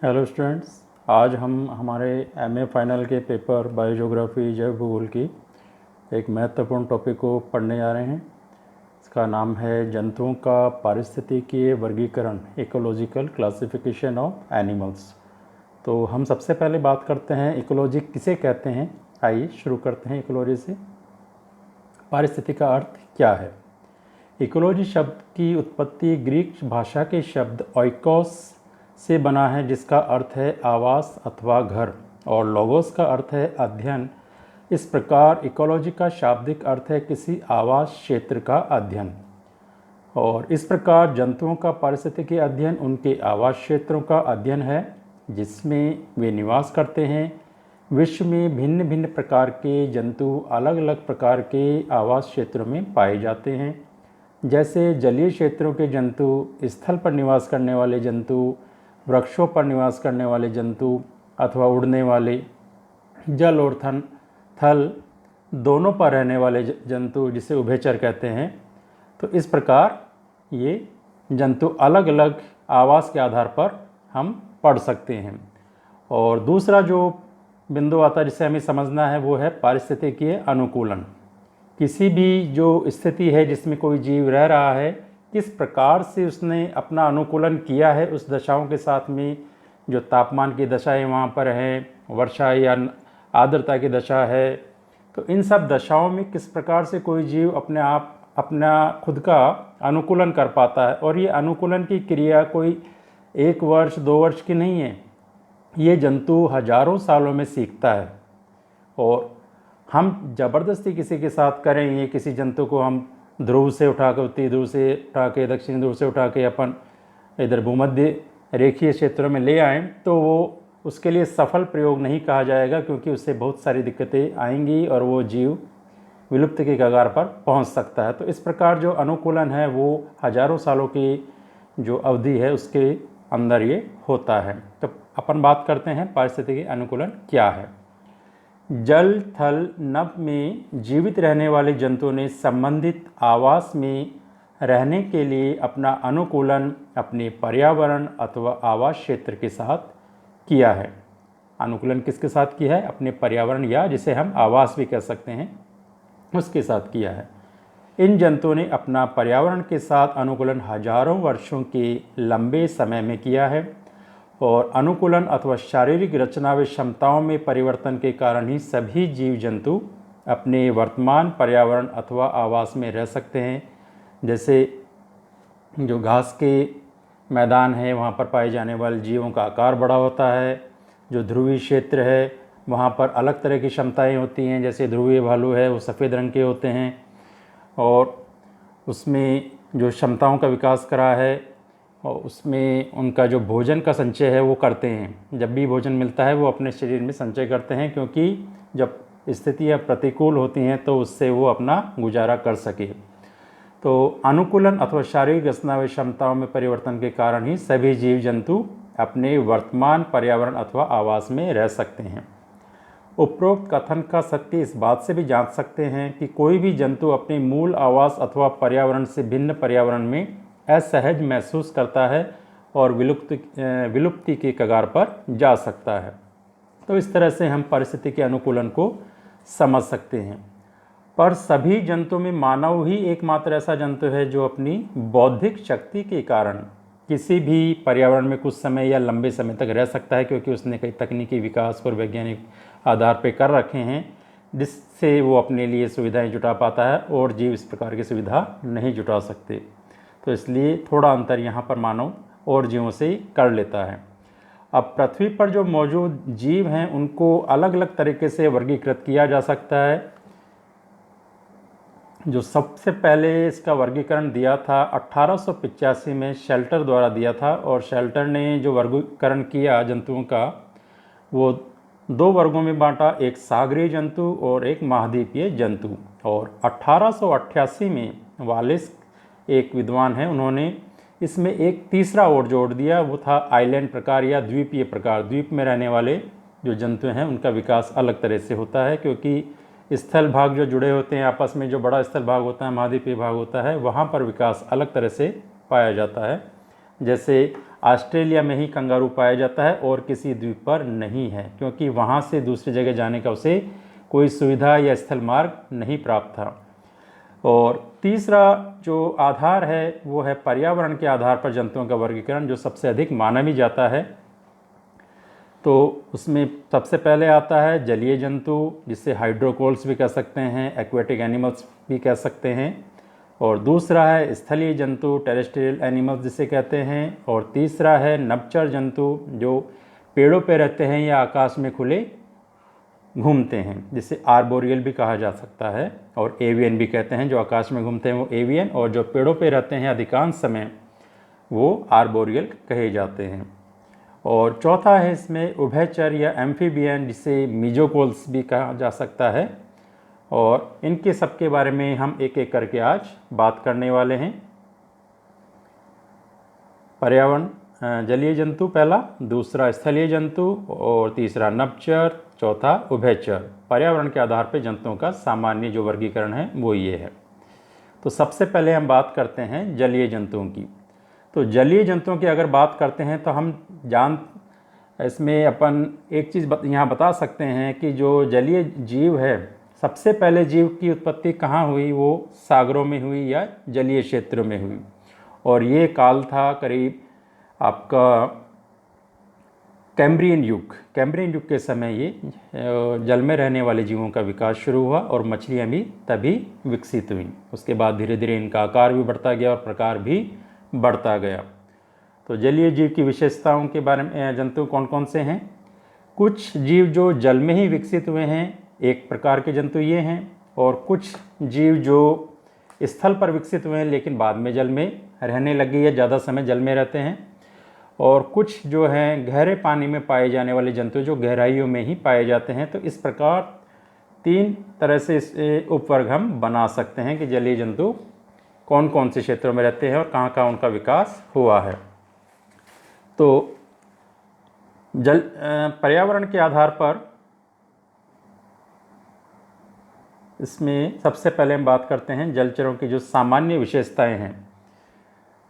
Hello students, आज हम हमारे एमए फाइनल के पेपर बायोज्योग्राफी जैव भूगोल की एक महत्वपूर्ण टॉपिक को पढ़ने जा रहे हैं। इसका नाम है जंतुओं का पारिस्थितिकीय वर्गीकरण, इकोलॉजिकल क्लासिफिकेशन ऑफ एनिमल्स। तो हम सबसे पहले बात करते हैं इकोलॉजी किसे कहते हैं। आइए शुरू करते हैं इकोलॉजी से। पारिस्थिति का अर्थ क्या है? इकोलॉजी शब्द की उत्पत्ति ग्रीक भाषा के शब्द ओइकोस से बना है, जिसका अर्थ है आवास अथवा घर, और लोगोस का अर्थ है अध्ययन। इस प्रकार इकोलॉजी का शाब्दिक अर्थ है किसी आवास क्षेत्र का अध्ययन, और इस प्रकार जंतुओं का पारिस्थितिकी अध्ययन उनके आवास क्षेत्रों का अध्ययन है जिसमें वे निवास करते हैं। विश्व में भिन्न भिन्न प्रकार के जंतु अलग अलग प्रकार के आवास क्षेत्रों में पाए जाते हैं, जैसे जलीय क्षेत्रों के जंतु, स्थल पर निवास करने वाले जंतु, वृक्षों पर निवास करने वाले जंतु अथवा उड़ने वाले, जल और थल दोनों पर रहने वाले जंतु जिसे उभयचर कहते हैं। तो इस प्रकार ये जंतु अलग अलग आवास के आधार पर हम पढ़ सकते हैं। और दूसरा जो बिंदु आता है जिसे हमें समझना है वो है पारिस्थितिकीय अनुकूलन। किसी भी जो स्थिति है जिसमें कोई जीव रह रहा है, किस प्रकार से उसने अपना अनुकूलन किया है उस दशाओं के साथ में। जो तापमान की दशाएं वहाँ पर हैं, वर्षा या आर्द्रता की दशा है, तो इन सब दशाओं में किस प्रकार से कोई जीव अपने आप अपना खुद का अनुकूलन कर पाता है। और ये अनुकूलन की क्रिया कोई 1 वर्ष 2 वर्ष की नहीं है, ये जंतु हजारों सालों में सीखता है। और हम ज़बरदस्ती किसी के साथ करें, ये किसी जंतु को हम ध्रुव से उठा के, उत्तरी ध्रुव से उठा के, दक्षिणी ध्रुव से उठा के अपन इधर भूमध्य रेखीय क्षेत्रों में ले आएँ, तो वो उसके लिए सफल प्रयोग नहीं कहा जाएगा, क्योंकि उससे बहुत सारी दिक्कतें आएंगी और वो जीव विलुप्त के कगार पर पहुंच सकता है। तो इस प्रकार जो अनुकूलन है वो हजारों सालों की जो अवधि है उसके अंदर ये होता है। तो अपन बात करते हैं पारिस्थितिकी अनुकूलन क्या है। जल थल नभ में जीवित रहने वाले जंतुओं ने संबंधित आवास में रहने के लिए अपना अनुकूलन अपने पर्यावरण अथवा आवास क्षेत्र के साथ किया है। अनुकूलन किसके साथ किया है? अपने पर्यावरण, या जिसे हम आवास भी कह सकते हैं, उसके साथ किया है। इन जंतुओं ने अपना पर्यावरण के साथ अनुकूलन हजारों वर्षों के लंबे समय में किया है, और अनुकूलन अथवा शारीरिक रचना व क्षमताओं में परिवर्तन के कारण ही सभी जीव जंतु अपने वर्तमान पर्यावरण अथवा आवास में रह सकते हैं। जैसे जो घास के मैदान है वहाँ पर पाए जाने वाले जीवों का आकार बड़ा होता है। जो ध्रुवीय क्षेत्र है वहाँ पर अलग तरह की क्षमताएं होती हैं, जैसे ध्रुवीय भालू है वो सफ़ेद रंग के होते हैं, और उसमें जो क्षमताओं का विकास करा है और उसमें उनका जो भोजन का संचय है वो करते हैं। जब भी भोजन मिलता है वो अपने शरीर में संचय करते हैं, क्योंकि जब स्थितियाँ प्रतिकूल होती हैं तो उससे वो अपना गुजारा कर सके। तो अनुकूलन अथवा शारीरिक रचना व क्षमताओं में परिवर्तन के कारण ही सभी जीव जंतु अपने वर्तमान पर्यावरण अथवा आवास में रह सकते हैं। उपरोक्त कथन का सत्य इस बात से भी जांच सकते हैं कि कोई भी जंतु अपने मूल आवास अथवा पर्यावरण से भिन्न पर्यावरण में असहज महसूस करता है और विलुप्ति के कगार पर जा सकता है। तो इस तरह से हम परिस्थिति के अनुकूलन को समझ सकते हैं। पर सभी जंतुओं में मानव ही एकमात्र ऐसा जंतु है जो अपनी बौद्धिक शक्ति के कारण किसी भी पर्यावरण में कुछ समय या लंबे समय तक रह सकता है, क्योंकि उसने कई तकनीकी विकास और वैज्ञानिक आधार पर कर रखे हैं जिससे वो अपने लिए सुविधाएं जुटा पाता है, और जीव इस प्रकार की सुविधा नहीं जुटा सकते। तो इसलिए थोड़ा अंतर यहाँ पर मानव और जीवों से कर लेता है। अब पृथ्वी पर जो मौजूद जीव हैं उनको अलग अलग तरीके से वर्गीकृत किया जा सकता है। जो सबसे पहले इसका वर्गीकरण दिया था 1885 में शेल्टर द्वारा दिया था, और शेल्टर ने जो वर्गीकरण किया जंतुओं का वो 2 वर्गों में बांटा, एक सागरीय जंतु और एक महाद्वीपीय जंतु। और 1888 में वालिस एक विद्वान है, उन्होंने इसमें एक तीसरा और जोड़ दिया, वो था आइलैंड प्रकार या द्वीपीय प्रकार। द्वीप में रहने वाले जो जंतु हैं उनका विकास अलग तरह से होता है, क्योंकि स्थल भाग जो जुड़े होते हैं आपस में, जो बड़ा स्थल भाग होता है, महाद्वीपीय भाग होता है, वहाँ पर विकास अलग तरह से पाया जाता है। जैसे ऑस्ट्रेलिया में ही कंगारू पाया जाता है और किसी द्वीप पर नहीं है, क्योंकि वहाँ से दूसरी जगह जाने का उसे कोई सुविधा या स्थल मार्ग नहीं प्राप्त था। और तीसरा जो आधार है वो है पर्यावरण के आधार पर जंतुओं का वर्गीकरण, जो सबसे अधिक माना भी जाता है। तो उसमें सबसे पहले आता है जलीय जंतु, जिसे हाइड्रोकोल्स भी कह सकते हैं, एक्वेटिक एनिमल्स भी कह सकते हैं। और दूसरा है स्थलीय जंतु, टेरेस्ट्रियल एनिमल्स जिसे कहते हैं। और तीसरा है नभचर जंतु, जो पेड़ों पर रहते हैं या आकाश में खुले घूमते हैं, जिसे आर्बोरियल भी कहा जा सकता है। और एवियन भी कहते हैं, जो आकाश में घूमते हैं वो एवियन, और जो पेड़ों पर रहते हैं अधिकांश समय वो आर्बोरियल कहे जाते हैं। और चौथा है इसमें उभयचर या एम्फीबियन, जिसे मीजोकोल्स भी कहा जा सकता है। और इनके सब के बारे में हम एक एक करके आज बात करने वाले हैं। पर्यावरण जलीय जंतु पहला, दूसरा स्थलीय जंतु, और तीसरा नभचर, चौथा उभयचर। पर्यावरण के आधार पर जंतुओं का सामान्य जो वर्गीकरण है वो ये है। तो सबसे पहले हम बात करते हैं जलीय जंतुओं की। तो जलीय जंतुओं की अगर बात करते हैं तो हम इसमें अपन एक चीज़ यहाँ बता सकते हैं कि जो जलीय जीव है, सबसे पहले जीव की उत्पत्ति कहाँ हुई, वो सागरों में हुई या जलीय क्षेत्रों में हुई। और ये काल था करीब आपका कैम्ब्रियन युग के समय ये जल में रहने वाले जीवों का विकास शुरू हुआ और मछलियाँ भी तभी विकसित हुई। उसके बाद धीरे धीरे इनका आकार भी बढ़ता गया और प्रकार भी बढ़ता गया। तो जलीय जीव की विशेषताओं के बारे में जंतु कौन कौन से हैं? कुछ जीव जो जल में ही विकसित हुए हैं, एक प्रकार के जंतु ये हैं। और कुछ जीव जो स्थल पर विकसित हुए हैं लेकिन बाद में जल में रहने लगे या ज़्यादा समय जल में रहते हैं। और कुछ जो हैं गहरे पानी में पाए जाने वाले जंतु, जो गहराइयों में ही पाए जाते हैं। तो इस प्रकार तीन तरह से इस उपवर्ग हम बना सकते हैं कि जलीय जंतु कौन कौन से क्षेत्रों में रहते हैं और कहाँ कहाँ उनका विकास हुआ है। तो पर्यावरण के आधार पर इसमें सबसे पहले हम बात करते हैं जलचरों की जो सामान्य विशेषताएं हैं।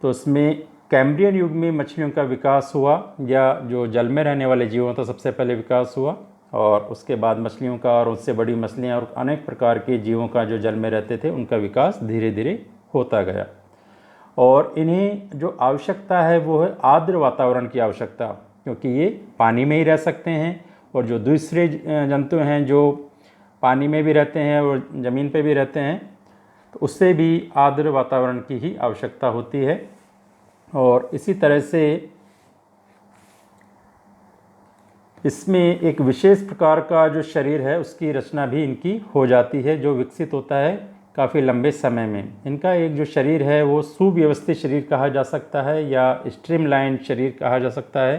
तो इसमें कैम्ब्रियन युग में मछलियों का विकास हुआ, या जो जल में रहने वाले जीवों का सबसे पहले विकास हुआ, और उसके बाद मछलियों का और उससे बड़ी मछलियाँ और अनेक प्रकार के जीवों का जो जल में रहते थे उनका विकास धीरे धीरे होता गया। और इन्हें जो आवश्यकता है वो है आर्द्र वातावरण की आवश्यकता, क्योंकि ये पानी में ही रह सकते हैं। और जो दूसरे जंतु हैं जो पानी में भी रहते हैं और ज़मीन पे भी रहते हैं, तो उससे भी आर्द्र वातावरण की ही आवश्यकता होती है। और इसी तरह से इसमें एक विशेष प्रकार का जो शरीर है उसकी रचना भी इनकी हो जाती है, जो विकसित होता है काफ़ी लंबे समय में। इनका एक जो शरीर है वो सुव्यवस्थित शरीर कहा जा सकता है या स्ट्रीमलाइन शरीर कहा जा सकता है,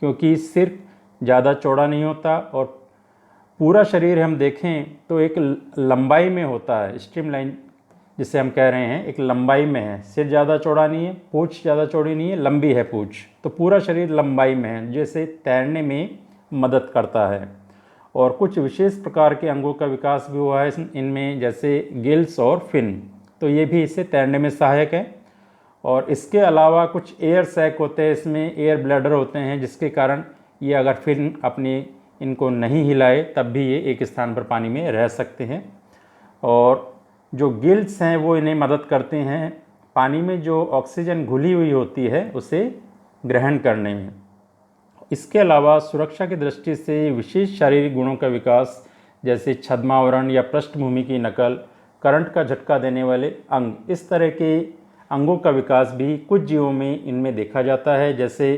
क्योंकि सिर ज़्यादा चौड़ा नहीं होता और पूरा शरीर हम देखें तो एक लंबाई में होता है। स्ट्रीमलाइन जिसे हम कह रहे हैं एक लंबाई में है, सिर ज़्यादा चौड़ा नहीं है, पूँछ ज़्यादा चौड़ी नहीं है, लंबी है पूँछ। तो पूरा शरीर लंबाई में है, जैसे तैरने में मदद करता है। और कुछ विशेष प्रकार के अंगों का विकास भी हुआ है इनमें, जैसे गिल्स और फिन, तो ये भी इससे तैरने में सहायक है। और इसके अलावा कुछ एयर सैक होते हैं, इसमें एयर ब्लैडर होते हैं, जिसके कारण ये अगर फिन अपनी इनको नहीं हिलाए तब भी ये एक स्थान पर पानी में रह सकते हैं। और जो गिल्स हैं वो इन्हें मदद करते हैं पानी में जो ऑक्सीजन घुली हुई होती है उसे ग्रहण करने में। इसके अलावा सुरक्षा की दृष्टि से विशेष शारीरिक गुणों का विकास, जैसे छद्मावरण या पृष्ठभूमि की नकल, करंट का झटका देने वाले अंग, इस तरह के अंगों का विकास भी कुछ जीवों में इनमें देखा जाता है। जैसे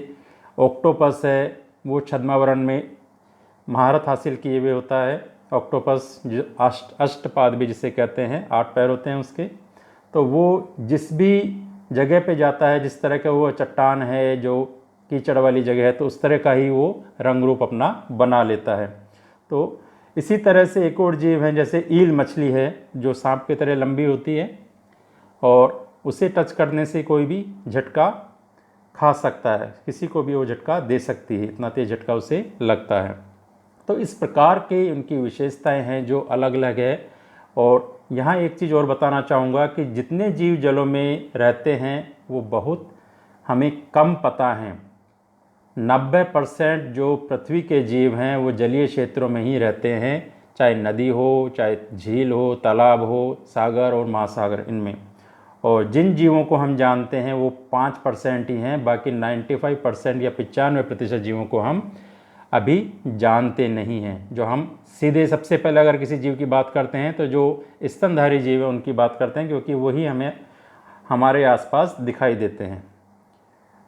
ऑक्टोपस है, वो छद्मावरण में महारत हासिल किए हुए होता है। ऑक्टोपस जो अष्टपाद भी जिसे कहते हैं, 8 पैर होते हैं उसके। तो वो जिस भी जगह पे जाता है, जिस तरह का वो चट्टान है जो कीचड़ वाली जगह है, तो उस तरह का ही वो रंग रूप अपना बना लेता है। तो इसी तरह से एक और जीव है, जैसे ईल मछली है जो सांप की तरह लंबी होती है और उसे टच करने से कोई भी झटका खा सकता है, किसी को भी वो झटका दे सकती है, इतना तेज झटका उसे लगता है। तो इस प्रकार के उनकी विशेषताएं हैं जो अलग अलग है। और यहाँ एक चीज़ और बताना चाहूँगा कि जितने जीव जलों में रहते हैं वो बहुत हमें कम पता हैं, 90% जो पृथ्वी के जीव हैं वो जलीय क्षेत्रों में ही रहते हैं, चाहे नदी हो, चाहे झील हो, तालाब हो, सागर और महासागर इनमें। और जिन जीवों को हम जानते हैं वो 5% ही हैं, बाकी 95% या 95% जीवों को हम अभी जानते नहीं हैं। जो हम सीधे सबसे पहले अगर किसी जीव की बात करते हैं तो जो स्तनधारी जीव है उनकी बात करते हैं, क्योंकि वही हमें हमारे आसपास दिखाई देते हैं।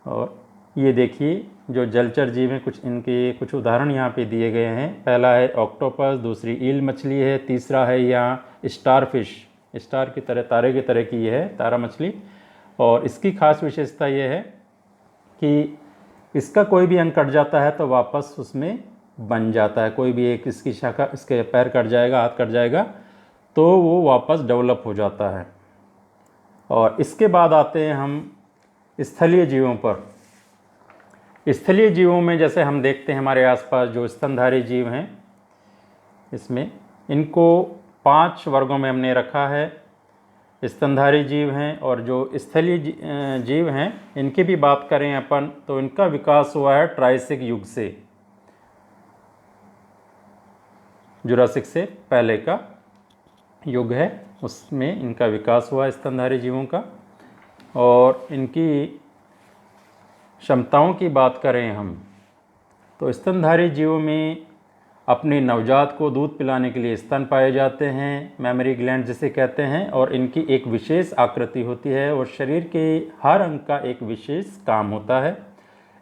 और ये देखिए जो जलचर जीव हैं, कुछ इनके कुछ उदाहरण यहाँ पे दिए गए हैं। पहला है ऑक्टोपस, दूसरी ईल मछली है, तीसरा है यहाँ स्टारफिश, स्टार की तरह, तारे की तरह की ये है तारा मछली। और इसकी खास विशेषता ये है कि इसका कोई भी अंग कट जाता है तो वापस उसमें बन जाता है। कोई भी एक इसकी शाखा, इसके पैर कट जाएगा, हाथ कट जाएगा तो वो वापस डेवलप हो जाता है। और इसके बाद आते हैं हम स्थलीय जीवों पर। स्थलीय जीवों में जैसे हम देखते हैं हमारे आसपास जो स्तनधारी जीव हैं, इसमें इनको 5 वर्गों में हमने रखा है। स्तनधारी जीव हैं और जो स्थलीय जीव हैं इनकी भी बात करें अपन तो इनका विकास हुआ है ट्राइसिक युग से, जुरासिक से पहले का युग है, उसमें इनका विकास हुआ है स्तनधारी जीवों का। और इनकी क्षमताओं की बात करें हम तो स्तनधारी जीवों में अपने नवजात को दूध पिलाने के लिए स्तन पाए जाते हैं, मेमरी ग्लैंड जिसे कहते हैं। और इनकी एक विशेष आकृति होती है और शरीर के हर अंग का एक विशेष काम होता है।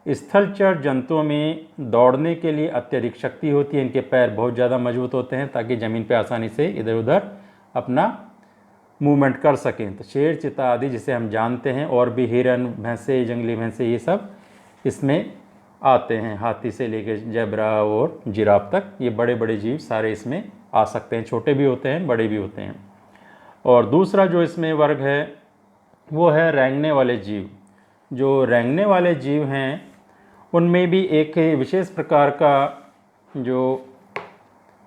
स्थलचर जंतुओं में दौड़ने के लिए अत्यधिक शक्ति होती है, इनके पैर बहुत ज़्यादा मजबूत होते हैं ताकि ज़मीन पर आसानी से इधर उधर अपना मूवमेंट कर सकें। तो शेर, चीता आदि जिसे हम जानते हैं, और भी हिरन, भैंसे, जंगली भैंसे, ये सब इसमें आते हैं, हाथी से लेकर जेब्रा और जिराफ तक, ये बड़े बड़े जीव सारे इसमें आ सकते हैं, छोटे भी होते हैं, बड़े भी होते हैं। और दूसरा जो इसमें वर्ग है वो है रेंगने वाले जीव। जो रेंगने वाले जीव हैं उनमें भी एक विशेष प्रकार का जो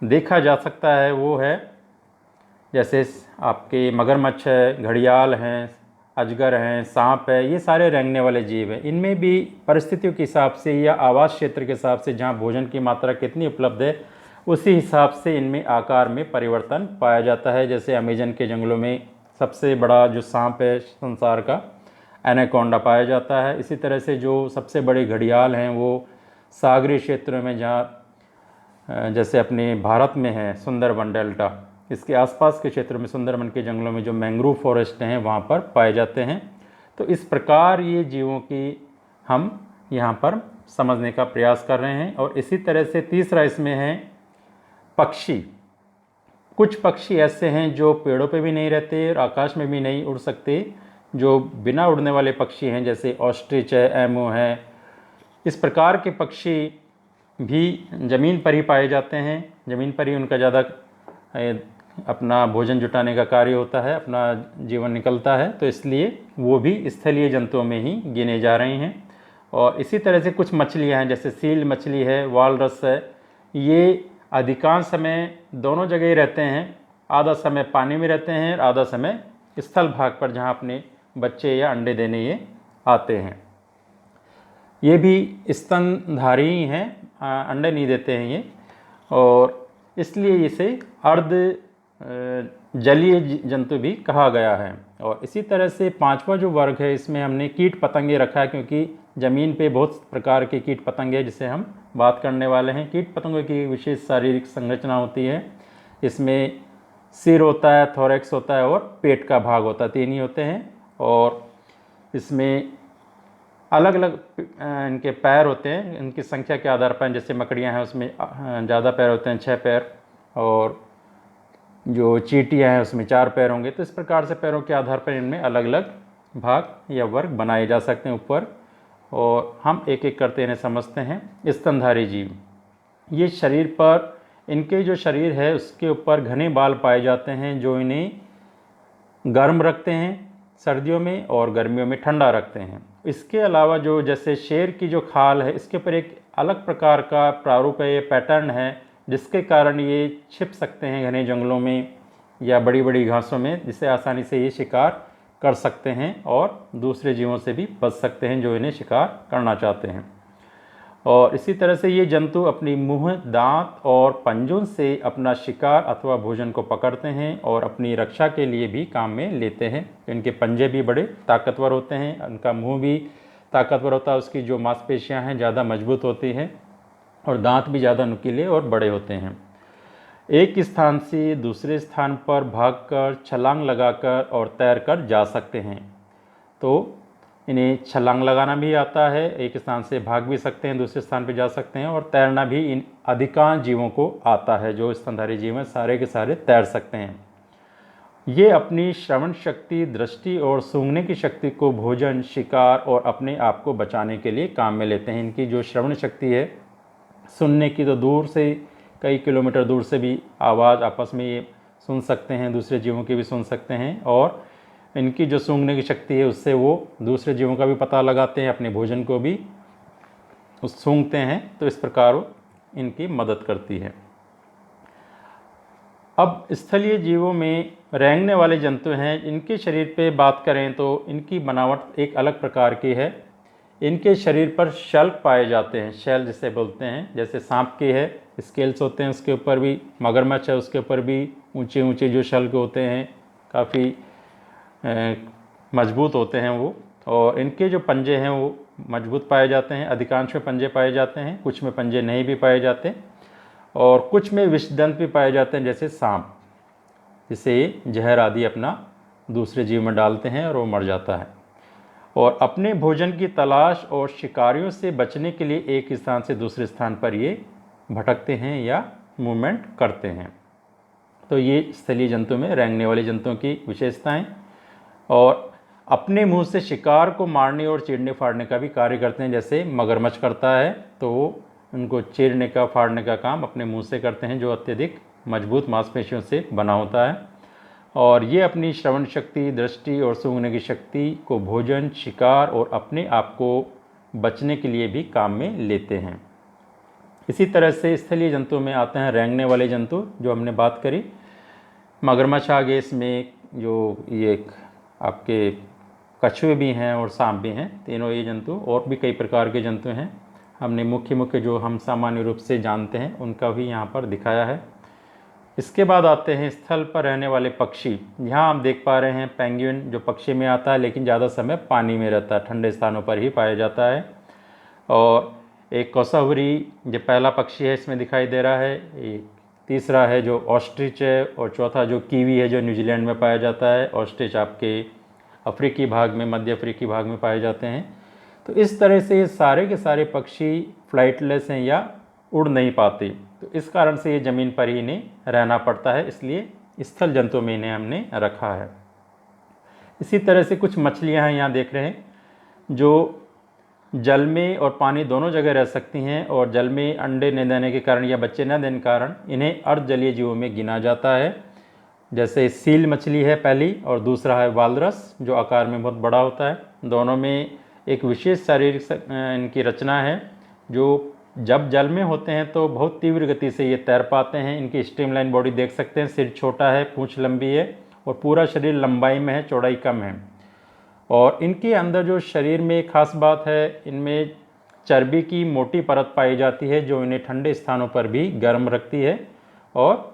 देखा जा सकता है वो है, जैसे आपके मगरमच्छ है, घड़ियाल हैं, अजगर हैं, सांप है, ये सारे रेंगने वाले जीव हैं। इनमें भी परिस्थितियों के हिसाब से या आवास क्षेत्र के हिसाब से जहाँ भोजन की मात्रा कितनी उपलब्ध है उसी हिसाब से इनमें आकार में परिवर्तन पाया जाता है। जैसे अमेजन के जंगलों में सबसे बड़ा जो सांप है संसार का, एनाकोंडा, पाया जाता है। इसी तरह से जो सबसे बड़े घड़ियाल हैं वो सागरीय क्षेत्रों में, जहाँ जैसे अपने भारत में है सुंदरबन डेल्टा, इसके आसपास के क्षेत्र में सुंदरबन के जंगलों में जो मैंग्रोव फॉरेस्ट हैं वहाँ पर पाए जाते हैं। तो इस प्रकार ये जीवों की हम यहाँ पर समझने का प्रयास कर रहे हैं। और इसी तरह से तीसरा इसमें है पक्षी। कुछ पक्षी ऐसे हैं जो पेड़ों पे भी नहीं रहते और आकाश में भी नहीं उड़ सकते, जो बिना उड़ने वाले पक्षी हैं, जैसे ऑस्ट्रिच है, एमो है। इस प्रकार के पक्षी भी ज़मीन पर ही पाए जाते हैं, ज़मीन पर ही उनका ज़्यादा अपना भोजन जुटाने का कार्य होता है, अपना जीवन निकलता है, तो इसलिए वो भी स्थलीय जंतुओं में ही गिने जा रहे हैं। और इसी तरह से कुछ मछलियां हैं, जैसे सील मछली है, वालरस है, ये अधिकांश समय दोनों जगह ही रहते हैं। आधा समय पानी में रहते हैं और आधा समय स्थल भाग पर जहाँ अपने बच्चे या अंडे देने ये आते हैं। ये भी स्तनधारी ही हैं, अंडे नहीं देते हैं ये, और इसलिए इसे अर्ध जलीय जंतु भी कहा गया है। और इसी तरह से पांचवा जो वर्ग है इसमें हमने कीट पतंगे रखा है, क्योंकि ज़मीन पे बहुत प्रकार के कीट पतंगे जिसे हम बात करने वाले हैं। कीट पतंगों की विशेष शारीरिक संरचना होती है। इसमें सिर होता है, थोरैक्स होता है और पेट का भाग होता है, 3 ही होते हैं। और इसमें अलग अलग इनके पैर होते हैं, इनकी संख्या के आधार पर, जैसे मकड़ियाँ हैं उसमें ज़्यादा पैर होते हैं, 6 पैर, और जो चींटियाँ हैं उसमें 4 पैर होंगे। तो इस प्रकार से पैरों के आधार पर इनमें अलग अलग भाग या वर्ग बनाए जा सकते हैं ऊपर, और हम एक एक करते इन्हें समझते हैं। स्तनधारी जीव, ये शरीर पर, इनके जो शरीर है उसके ऊपर घने बाल पाए जाते हैं जो इन्हें गर्म रखते हैं सर्दियों में और गर्मियों में ठंडा रखते हैं। इसके अलावा जो जैसे शेर की जो खाल है इसके ऊपर एक अलग प्रकार का प्रारूप है, ये पैटर्न है, जिसके कारण ये छिप सकते हैं घने जंगलों में या बड़ी बड़ी घासों में, जिससे आसानी से ये शिकार कर सकते हैं और दूसरे जीवों से भी बच सकते हैं जो इन्हें शिकार करना चाहते हैं। और इसी तरह से ये जंतु अपनी मुंह, दांत और पंजों से अपना शिकार अथवा भोजन को पकड़ते हैं और अपनी रक्षा के लिए भी काम में लेते हैं। इनके पंजे भी बड़े ताकतवर होते हैं, उनका मुंह भी ताकतवर होता है, उसकी जो मांसपेशियां हैं ज़्यादा मजबूत होती हैं और दांत भी ज़्यादा नुकीले और बड़े होते हैं। एक स्थान से दूसरे स्थान पर भागकर, छलांग लगाकर और तैरकर जा सकते हैं। तो इन्हें छलांग लगाना भी आता है, एक स्थान से भाग भी सकते हैं, दूसरे स्थान पर जा सकते हैं, और तैरना भी इन अधिकांश जीवों को आता है। जो स्तनधारी जीव हैं सारे के सारे तैर सकते हैं। ये अपनी श्रवण शक्ति, दृष्टि और सूंघने की शक्ति को भोजन, शिकार और अपने आप को बचाने के लिए काम में लेते हैं। इनकी जो श्रवण शक्ति है, सुनने की, तो दूर से कई किलोमीटर दूर से भी आवाज़ आपस में ये सुन सकते हैं, दूसरे जीवों की भी सुन सकते हैं। और इनकी जो सूंघने की शक्ति है, उससे वो दूसरे जीवों का भी पता लगाते हैं, अपने भोजन को भी सूंघते हैं। तो इस प्रकार वो इनकी मदद करती है। अब स्थलीय जीवों में रेंगने वाले जंतु हैं। इनके शरीर पे बात करें तो इनकी बनावट एक अलग प्रकार की है। इनके शरीर पर शल्क पाए जाते हैं, शैल जिसे बोलते हैं। जैसे सांप के है स्केल्स होते हैं, उसके ऊपर भी, मगरमच्छ है उसके ऊपर भी ऊंचे ऊंचे जो शल्क होते हैं, काफ़ी मजबूत होते हैं वो। और इनके जो पंजे हैं वो मजबूत पाए जाते हैं। अधिकांश में पंजे पाए जाते हैं, कुछ में पंजे नहीं भी पाए जाते, और कुछ में विषदंत भी पाए जाते हैं, जैसे सांप, जिसे जहर आदि अपना दूसरे जीव में डालते हैं और वो मर जाता है। और अपने भोजन की तलाश और शिकारियों से बचने के लिए एक स्थान से दूसरे स्थान पर ये भटकते हैं या मूवमेंट करते हैं। तो ये स्थलीय जंतु में रेंगने वाले जंतुओं की विशेषताएं। और अपने मुंह से शिकार को मारने और चीरने फाड़ने का भी कार्य करते हैं। जैसे मगरमच्छ करता है, तो वो उनको चीरने का, फाड़ने का काम अपने मुंह से करते हैं, जो अत्यधिक मजबूत मांसपेशियों से बना होता है। और ये अपनी श्रवण शक्ति, दृष्टि और सूंघने की शक्ति को भोजन, शिकार और अपने आप को बचने के लिए भी काम में लेते हैं। इसी तरह से स्थलीय जंतुओं में आते हैं रेंगने वाले जंतु, जो हमने बात करी। मगरमच्छ आ गए, इसमें जो ये आपके कछुए भी हैं और सांप भी हैं, तीनों ये जंतु। और भी कई प्रकार के जंतु हैं, हमने मुख्य जो हम सामान्य रूप से जानते हैं उनका भी यहाँ पर दिखाया है। इसके बाद आते हैं स्थल पर रहने वाले पक्षी। यहाँ आप देख पा रहे हैं पेंगुइन, जो पक्षी में आता है लेकिन ज़्यादा समय पानी में रहता है, ठंडे स्थानों पर ही पाया जाता है। और एक कौसावरी जो पहला पक्षी है इसमें दिखाई दे रहा है। एक तीसरा है जो ऑस्ट्रिच है, और चौथा जो कीवी है, जो न्यूजीलैंड में पाया जाता है। ऑस्ट्रिच आपके अफ्रीकी भाग में, मध्य अफ्रीकी भाग में पाए जाते हैं। तो इस तरह से ये सारे के सारे पक्षी फ्लाइटलेस हैं या उड़ नहीं पाते, तो इस कारण से ये ज़मीन पर ही इन्हें रहना पड़ता है, इसलिए स्थल जंतुओं में इन्हें हमने रखा है। इसी तरह से कुछ मछलियां हैं, यहाँ देख रहे हैं, जो जल में और पानी दोनों जगह रह सकती हैं। और जल में अंडे न देने के कारण या बच्चे न देने के कारण इन्हें अर्धजलीय जीवों में गिना जाता है। जैसे सील मछली है पहली, और दूसरा है वालरस, जो आकार में बहुत बड़ा होता है। दोनों में एक विशेष शारीरिक इनकी रचना है, जो जब जल में होते हैं तो बहुत तीव्र गति से ये तैर पाते हैं। इनकी स्ट्रीमलाइन बॉडी देख सकते हैं, सिर छोटा है, पूंछ लंबी है, और पूरा शरीर लंबाई में है, चौड़ाई कम है। और इनके अंदर जो शरीर में एक खास बात है, इनमें चर्बी की मोटी परत पाई जाती है, जो इन्हें ठंडे स्थानों पर भी गर्म रखती है और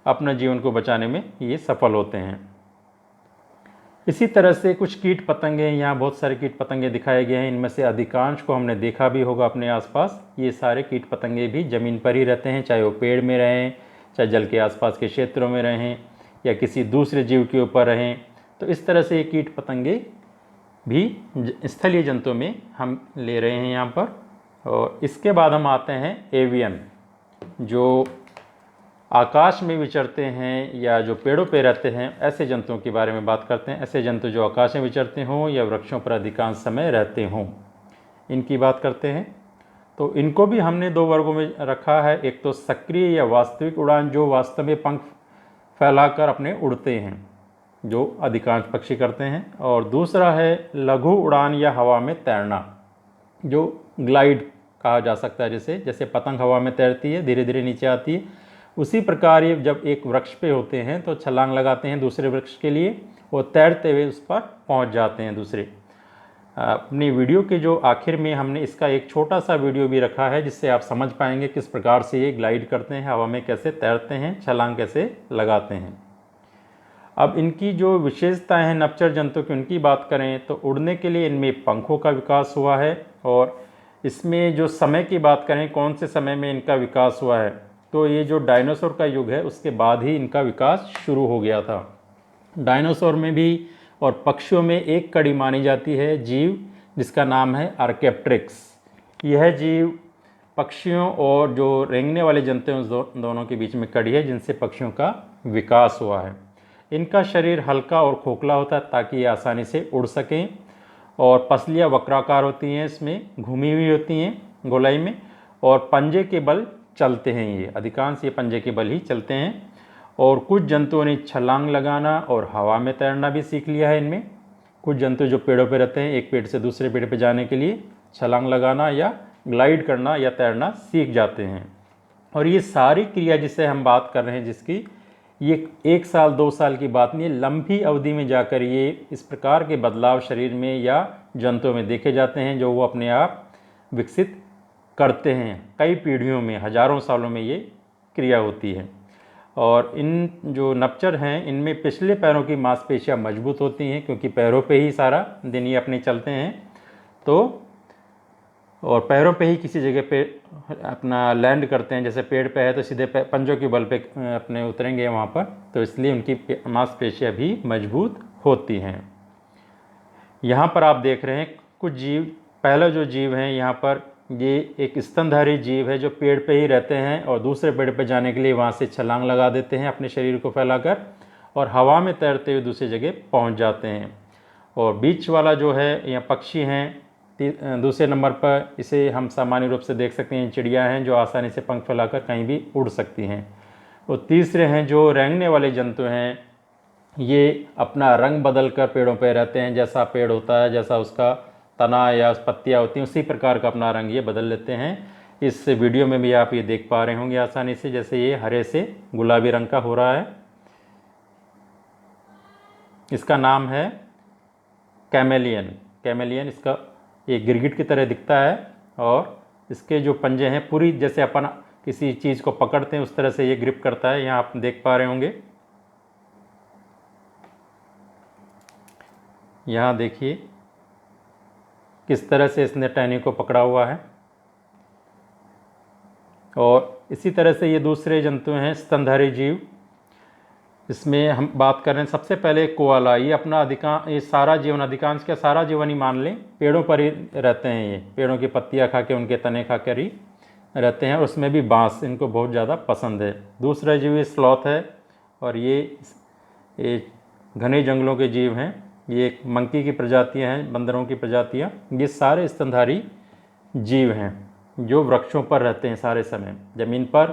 अपना जीवन को बचाने में ये सफल होते हैं। इसी तरह से कुछ कीट पतंगे, यहाँ बहुत सारे कीट पतंगे दिखाए गए हैं। इनमें से अधिकांश को हमने देखा भी होगा अपने आसपास। ये सारे कीट पतंगे भी ज़मीन पर ही रहते हैं, चाहे वो पेड़ में रहें, चाहे जल के आसपास के क्षेत्रों में रहें, या किसी दूसरे जीव के ऊपर रहें। तो इस तरह से ये कीट पतंगे भी स्थलीय जंतुओं में हम ले रहे हैं यहाँ पर। और इसके बाद हम आते हैं एवियन, जो आकाश में विचरते हैं या जो पेड़ों पे रहते हैं, ऐसे जंतुओं के बारे में बात करते हैं। ऐसे जंतु जो आकाश में विचरते हों या वृक्षों पर अधिकांश समय रहते हों, इनकी बात करते हैं। तो इनको भी हमने दो वर्गों में रखा है। एक तो सक्रिय या वास्तविक उड़ान, जो वास्तव में पंख फैलाकर अपने उड़ते हैं, जो अधिकांश पक्षी करते हैं। और दूसरा है लघु उड़ान या हवा में तैरना, जो ग्लाइड कहा जा सकता है। जैसे पतंग हवा में तैरती है, धीरे धीरे नीचे आती है, उसी प्रकार ये जब एक वृक्ष पे होते हैं तो छलांग लगाते हैं दूसरे वृक्ष के लिए, और तैरते हुए उस पर पहुंच जाते हैं दूसरे अपनी वीडियो के जो आखिर में हमने इसका एक छोटा सा वीडियो भी रखा है, जिससे आप समझ पाएंगे किस प्रकार से ये ग्लाइड करते हैं, हवा में कैसे तैरते हैं, छलांग कैसे लगाते हैं। अब इनकी जो विशेषताएं हैं नभचर जंतु की, उनकी बात करें तो उड़ने के लिए इनमें पंखों का विकास हुआ है। और इसमें जो समय की बात करें, कौन से समय में इनका विकास हुआ है, तो ये जो डायनासोर का युग है उसके बाद ही इनका विकास शुरू हो गया था। डायनासोर में भी और पक्षियों में एक कड़ी मानी जाती है जीव, जिसका नाम है आर्केप्टेरिक्स। यह जीव पक्षियों और जो रेंगने वाले जंतु हैं उस दोनों के बीच में कड़ी है, जिनसे पक्षियों का विकास हुआ है। इनका शरीर हल्का और खोखला होता है ताकि ये आसानी से उड़ सकें, और पसलियाँ वक्राकार होती हैं, इसमें घूमी हुई होती हैं गोलाई में, और पंजे के बल चलते हैं। ये अधिकांश ये पंजे के बल ही चलते हैं। और कुछ जंतुओं ने छलांग लगाना और हवा में तैरना भी सीख लिया है इनमें। कुछ जंतु जो पेड़ों पर रहते हैं, एक पेड़ से दूसरे पेड़ पर जाने के लिए छलांग लगाना या ग्लाइड करना या तैरना सीख जाते हैं। और ये सारी क्रिया जिससे हम बात कर रहे हैं, जिसकी ये 1 साल 2 साल की बात नहीं है, लंबी अवधि में जाकर ये इस प्रकार के बदलाव शरीर में या जंतुओं में देखे जाते हैं, जो वो अपने आप विकसित करते हैं। कई पीढ़ियों में, हजारों सालों में ये क्रिया होती है। और इन जो नभचर हैं, इनमें पिछले पैरों की मांसपेशियां मजबूत होती हैं, क्योंकि पैरों पे ही सारा दिन ये अपने चलते हैं। तो और पैरों पे ही किसी जगह पे अपना लैंड करते हैं, जैसे पेड़ पे है तो सीधे पंजों के बल पे अपने उतरेंगे वहाँ पर, तो इसलिए उनकी मांसपेशियां भी मजबूत होती हैं। यहाँ पर आप देख रहे हैं कुछ जीव। पहला जो जीव है यहाँ पर, ये एक स्तनधारी जीव है जो पेड़ पे ही रहते हैं और दूसरे पेड़ पे जाने के लिए वहाँ से छलांग लगा देते हैं अपने शरीर को फैलाकर, और हवा में तैरते हुए दूसरी जगह पहुँच जाते हैं। और बीच वाला जो है यहाँ पक्षी हैं, दूसरे नंबर पर इसे हम सामान्य रूप से देख सकते हैं, चिड़िया हैं जो आसानी से पंख फैलाकर कहीं भी उड़ सकती हैं। और तीसरे हैं जो रेंगने वाले जंतु हैं, ये अपना रंग बदल कर पेड़ों पर रहते हैं। जैसा पेड़ होता है, जैसा उसका तना या पत्तियाँ होती हैं, उसी प्रकार का अपना रंग ये बदल लेते हैं। इस वीडियो में भी आप ये देख पा रहे होंगे आसानी से, जैसे ये हरे से गुलाबी रंग का हो रहा है। इसका नाम है कैमेलियन। कैमेलियन इसका ये गिरगिट की तरह दिखता है, और इसके जो पंजे हैं पूरी जैसे अपन किसी चीज़ को पकड़ते हैं उस तरह से ये ग्रिप करता है। यहाँ आप देख पा रहे होंगे, यहाँ देखिए किस तरह से इसने टहनी को पकड़ा हुआ है। और इसी तरह से ये दूसरे जंतु हैं स्तनधारी जीव। इसमें हम बात कर रहे हैं सबसे पहले कोआला। ये अपना ये सारा जीवन, अधिकांश का सारा जीवन ही मान लें, पेड़ों पर ही रहते हैं। ये पेड़ों की पत्तियां खा के, उनके तने खा कर ही रहते हैं, और उसमें भी बांस इनको बहुत ज़्यादा पसंद है। दूसरा जीव ये स्लॉथ है, और ये घने जंगलों के जीव हैं। ये मंकी की प्रजातियाँ हैं, बंदरों की प्रजातियाँ। ये सारे स्तनधारी जीव हैं जो वृक्षों पर रहते हैं सारे समय। ज़मीन पर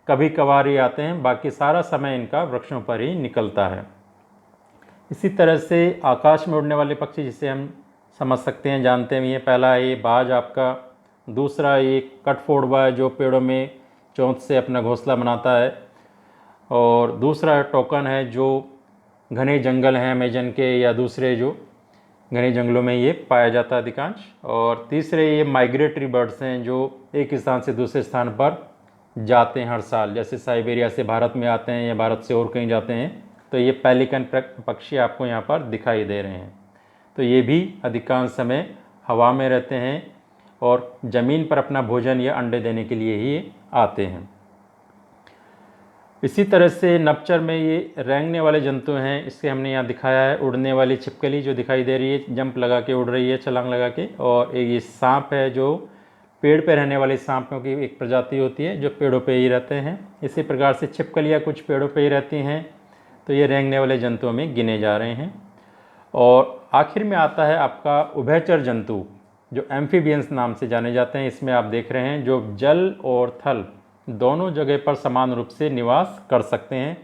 कभी कभार ही आते हैं, बाकी सारा समय इनका वृक्षों पर ही निकलता है। इसी तरह से आकाश में उड़ने वाले पक्षी जिसे हम समझ सकते हैं, जानते हैं, ये पहला है ये बाज आपका। दूसरा ये कठफोड़वा है जो पेड़ों में चोंच से अपना घोंसला बनाता है। और दूसरा टोकन है जो घने जंगल हैं अमेजन के या दूसरे जो घने जंगलों में ये पाया जाता है अधिकांश। और तीसरे ये माइग्रेटरी बर्ड्स हैं जो एक स्थान से दूसरे स्थान पर जाते हैं हर साल, जैसे साइबेरिया से भारत में आते हैं या भारत से और कहीं जाते हैं। तो ये पेलिकन पक्षी आपको यहाँ पर दिखाई दे रहे हैं। तो ये भी अधिकांश समय हवा में रहते हैं और ज़मीन पर अपना भोजन या अंडे देने के लिए ही आते हैं। इसी तरह से नभचर में ये रेंगने वाले जंतु हैं। इससे हमने यहाँ दिखाया है उड़ने वाली छिपकली जो दिखाई दे रही है, जंप लगा के उड़ रही है, छलांग लगा के। और ये सांप है जो पेड़ पे रहने वाले सांपों की एक प्रजाति होती है जो पेड़ों पे ही रहते हैं। इसी प्रकार से छिपकलियाँ कुछ पेड़ों पे ही रहती हैं, तो ये रेंगने वाले जंतुओं में गिने जा रहे हैं। और आखिर में आता है आपका उभयचर जंतु जो एम्फीबियंस नाम से जाने जाते हैं। इसमें आप देख रहे हैं जो जल और थल दोनों जगह पर समान रूप से निवास कर सकते हैं।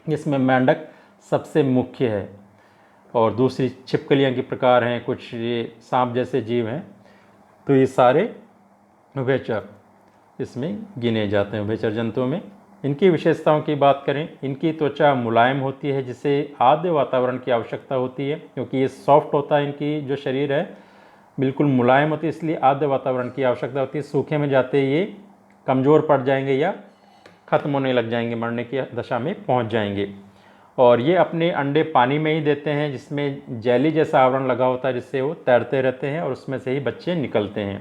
इसमें मेंढक सबसे मुख्य है, और दूसरी छिपकलियाँ के प्रकार हैं, कुछ ये सांप जैसे जीव हैं। तो ये सारे उभयचर इसमें गिने जाते हैं, उभयचर जंतुओं में। इनकी विशेषताओं की बात करें, इनकी त्वचा मुलायम होती है जिसे आर्द्र वातावरण की आवश्यकता होती है, क्योंकि ये सॉफ्ट होता है, इनकी जो शरीर है बिल्कुल मुलायम होती है, इसलिए आर्द्र वातावरण की आवश्यकता होती है। सूखे में जाते ये कमज़ोर पड़ जाएंगे या ख़त्म होने लग जाएंगे, मरने की दशा में पहुंच जाएंगे। और ये अपने अंडे पानी में ही देते हैं जिसमें जेली जैसा आवरण लगा होता है, जिससे वो तैरते रहते हैं और उसमें से ही बच्चे निकलते हैं।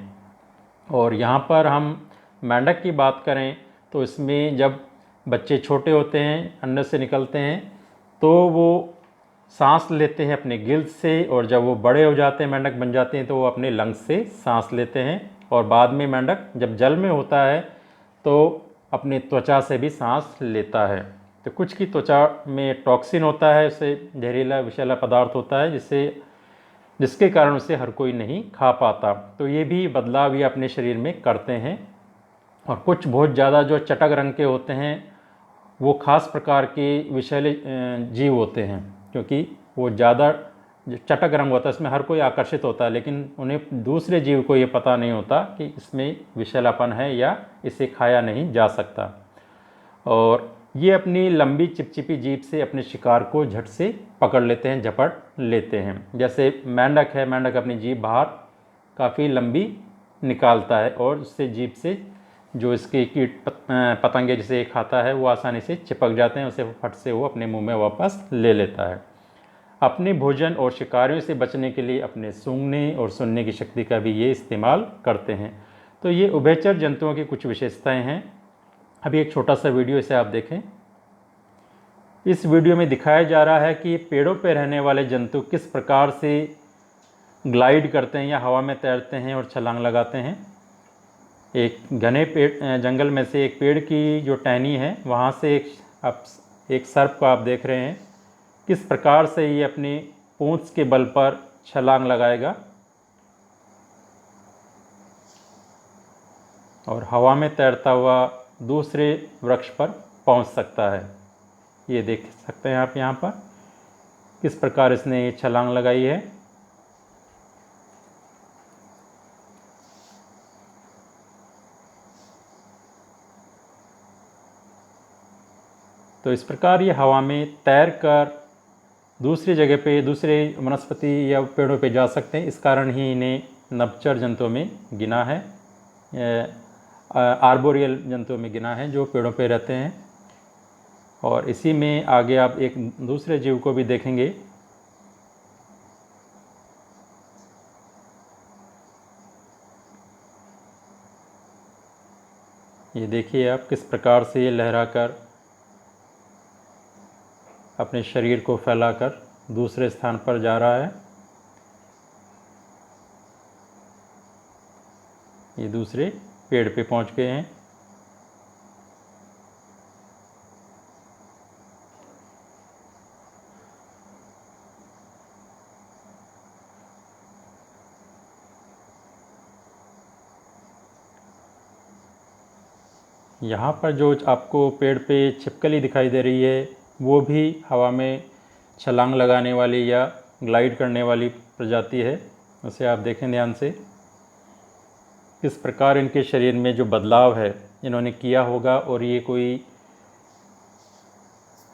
और यहाँ पर हम मेंढक की बात करें तो इसमें जब बच्चे छोटे होते हैं, अंडे से निकलते हैं, तो वो सांस लेते हैं अपने गिल्स से, और जब वो बड़े हो जाते हैं, मेंढक बन जाते हैं, तो वो अपने लंग्स से सांस लेते हैं। और बाद में मेंढक जब जल में होता है तो अपनी त्वचा से भी सांस लेता है। तो कुछ की त्वचा में टॉक्सिन होता है, उससे जहरीला विषैला पदार्थ होता है जिसके कारण उसे हर कोई नहीं खा पाता। तो ये भी बदलाव ये अपने शरीर में करते हैं। और कुछ बहुत ज़्यादा जो चटक रंग के होते हैं वो खास प्रकार के विषैले जीव होते हैं, क्योंकि वो ज़्यादा जो चटक रंग होता है इसमें हर कोई आकर्षित होता है, लेकिन उन्हें दूसरे जीव को ये पता नहीं होता कि इसमें विषैलापन है या इसे खाया नहीं जा सकता। और ये अपनी लंबी चिपचिपी जीभ से अपने शिकार को झट से पकड़ लेते हैं, झपट लेते हैं। जैसे मेंढक है, मेंढक अपनी जीभ बाहर काफ़ी लंबी निकालता है और उससे जीभ से जो इसके कीट पतंगे जिसे खाता है वो आसानी से चिपक जाते हैं, उसे फट से वो अपने मुंह में वापस ले लेता है। अपने भोजन और शिकारियों से बचने के लिए अपने सूंघने और सुनने की शक्ति का भी ये इस्तेमाल करते हैं। तो ये उभयचर जंतुओं की कुछ विशेषताएं हैं। अभी एक छोटा सा वीडियो इसे आप देखें। इस वीडियो में दिखाया जा रहा है कि पेड़ों पर रहने वाले जंतु किस प्रकार से ग्लाइड करते हैं या हवा में तैरते हैं और छलांग लगाते हैं। एक घने पेड़ जंगल में से एक पेड़ की जो टहनी है वहाँ से एक सर्प को आप देख रहे हैं, किस प्रकार से ये अपनी पूंछ के बल पर छलांग लगाएगा और हवा में तैरता हुआ दूसरे वृक्ष पर पहुंच सकता है। ये देख सकते हैं आप यहाँ पर किस प्रकार इसने ये छलांग लगाई है। तो इस प्रकार ये हवा में तैर कर दूसरी जगह पे, दूसरे वनस्पति या पेड़ों पे जा सकते हैं। इस कारण ही इन्हें नभचर जंतुओं में गिना है, आर्बोरियल जंतुओं में गिना है जो पेड़ों पे रहते हैं। और इसी में आगे आप एक दूसरे जीव को भी देखेंगे। ये देखिए आप किस प्रकार से ये लहराकर अपने शरीर को फैलाकर दूसरे स्थान पर जा रहा है। ये दूसरे पेड़ पे पहुंच गए हैं। यहाँ पर जो आपको पेड़ पे छिपकली दिखाई दे रही है वो भी हवा में छलांग लगाने वाली या ग्लाइड करने वाली प्रजाति है। उसे आप देखें ध्यान से, किस प्रकार इनके शरीर में जो बदलाव है इन्होंने किया होगा, और ये कोई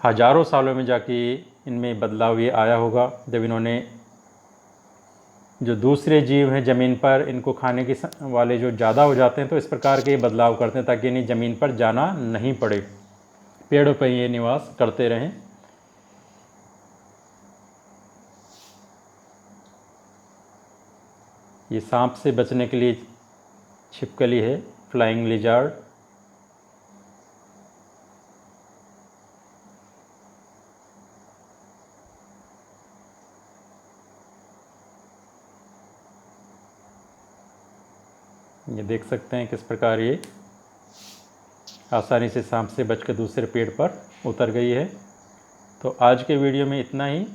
हजारों सालों में जाके इनमें बदलाव ये आया होगा जब इन्होंने जो दूसरे जीव हैं ज़मीन पर, इनको खाने के वाले जो ज़्यादा हो जाते हैं तो इस प्रकार के बदलाव करते हैं ताकि इन्हें ज़मीन पर जाना नहीं पड़े, पेड़ों पर ये निवास करते रहें। ये सांप से बचने के लिए छिपकली है, फ्लाइंग लिजार्ड। ये देख सकते हैं किस प्रकार ये आसानी से सांप से बचकर दूसरे पेड़ पर उतर गई है। तो आज के वीडियो में इतना ही।